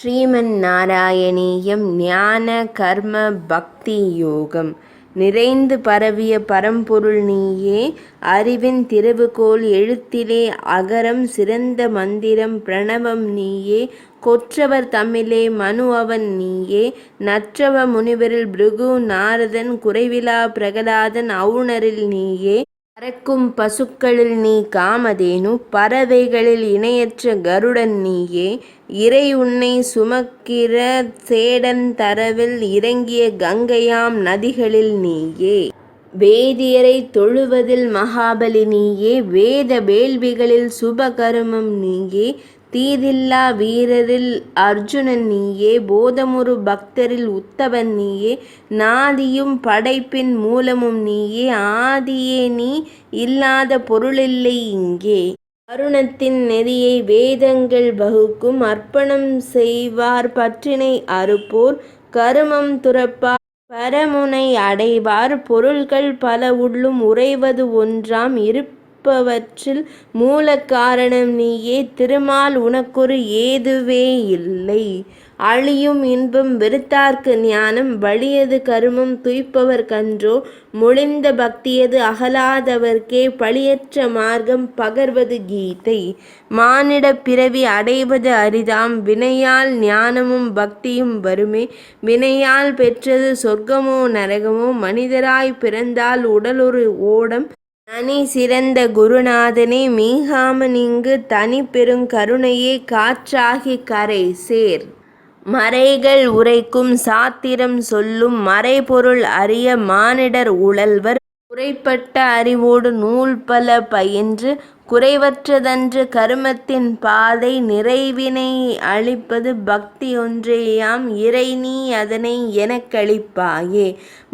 ஸ்ரீமன் நாராயணீயம் ஞான கர்ம பக்தி யோகம். நிறைந்து பரவிய பரம்பொருள் நீயே, அறிவின் திறவுகோல் எழுத்திலே அகரம் சிறந்த மந்திரம் பிரணவம் நீயே, கொற்றவர் தம்மிலே மனு அவன் நீயே, நற்றவ முனிவரில் பிருகு நாரதன் குறைவிலா பிரகலாதன் அவுணரில் நீயே, பறக்கும் பசுக்களில் நீ காமதேனு பறவைகளில் இணையற்ற கருடன் நீயே, இறை உன்னை சுமக்கிற சேடன் தரவில் இறங்கிய கங்கையாம் நதிகளில் நீயே, வேதியரை தொழுவதில் மகாபலி நீயே, வேத வேள்விகளில் சுபகருமம் நீயே, தீதில்லா வீரரில் அர்ஜுனன் நீயே, போதமுறு பக்தரில் உத்தவன் நீயே, நாதியும் படைப்பின் மூலமும் நீயே, ஆதியே நீ இல்லாத பொருளில்லை இங்கே, அருணத்தின் நெறியை வேதங்கள் வகுக்கும் அர்ப்பணம் செய்வார் பற்றினை அறுப்போர் கருமம் துறப்பார் பரமுனை அடைவார், பொருள்கள் பல உள்ளும் உறைவது ஒன்றாம் இருப்பவற்றில் மூல காரணம் நீயே, திருமால் உனக்கொரு ஏதுவே இல்லை, அழியும் இன்பம் வெறுத்தார்க்கு ஞானம் வலியது கருமம் துய்ப்பவர் கன்றோ, மொழிந்த பக்தியது அகலாதவர்க்கே பழியற்ற மார்க்கம் பகர்வது கீதை, மானிட பிறவி அடைவது அரிதாம் வினையால் ஞானமும் பக்தியும் வருமே, வினையால் பெற்றது சொர்க்கமோ நரகமோ, மனிதராய் பிறந்தால் உடலொரு ஓடம், நனி சிறந்த குருநாதனே மீகாம நீங்கு தனி பெருங் கருணையே காற்றாகி கரை சேர், மறைகள் உரைக்கும் சாத்திரம் சொல்லும் மறைபொருள் அறிய மானிடர் உழல்வர், குறைப்பட்ட அறிவோடு நூல் பல பயின்று குறைவற்றதன்று கருமத்தின் பாதை, நிறைவினை அளிப்பது பக்தி ஒன்றேயாம் இறை நீ அதனை எனக்களிப்பாயே,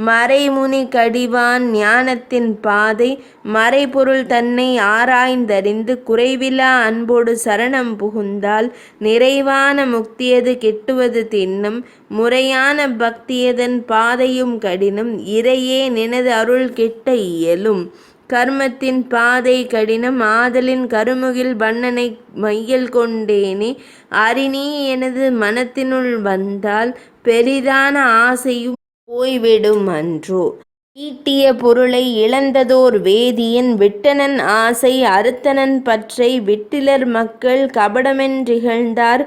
மறைமுனி கடிவான் ஞானத்தின் பாதை, மறைபொருள் தன்னை ஆராய்ந்தறிந்து குறைவிலா அன்போடு சரணம் புகுந்தால், நிறைவான முக்தியது கிட்டுவது திண்ணம், முறையான பக்தியதன் பாதையும் கடினம், இறையே நினது அருள் கிட்ட இயலும், கர்மத்தின் பாதை கடினம் ஆதலின் கருமுகில் வண்ணனை மையல் கொண்டேனே, அறிநீ எனது மனத்தினுள் வந்தால் பெரிதான ஆசையும் போய்விடும் அன்றோ, ஈட்டிய பொருளை இழந்ததோர் வேதியன் விட்டனன் ஆசை அறுத்தனன் பற்றை, விட்டிலர் மக்கள் கபடமென்றிகழ்ந்தார்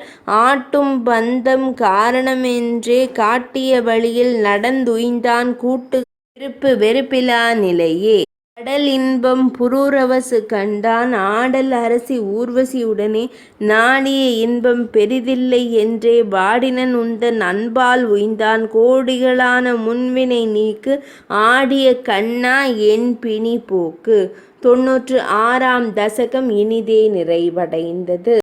ஆட்டும் பந்தம் காரணமென்றே, காட்டிய வழியில் நடந்துய்ந்தான் கூட்டு விருப்பு வெறுப்பிலா நிலையே, கடல் இன்பம் புரூரவசு கண்டான் ஆடல் அரசி ஊர்வசி உடனே, நாடிய இன்பம் பெரிதில்லை என்றே வாடினன் உந்தன் அன்பால் உய்ந்தான், கோடிகளான முன்வினை நீக்கு ஆடிய கண்ணா என் பிணி போக்கு. 96ஆம் தசகம் இனிதே நிறைவடைந்தது.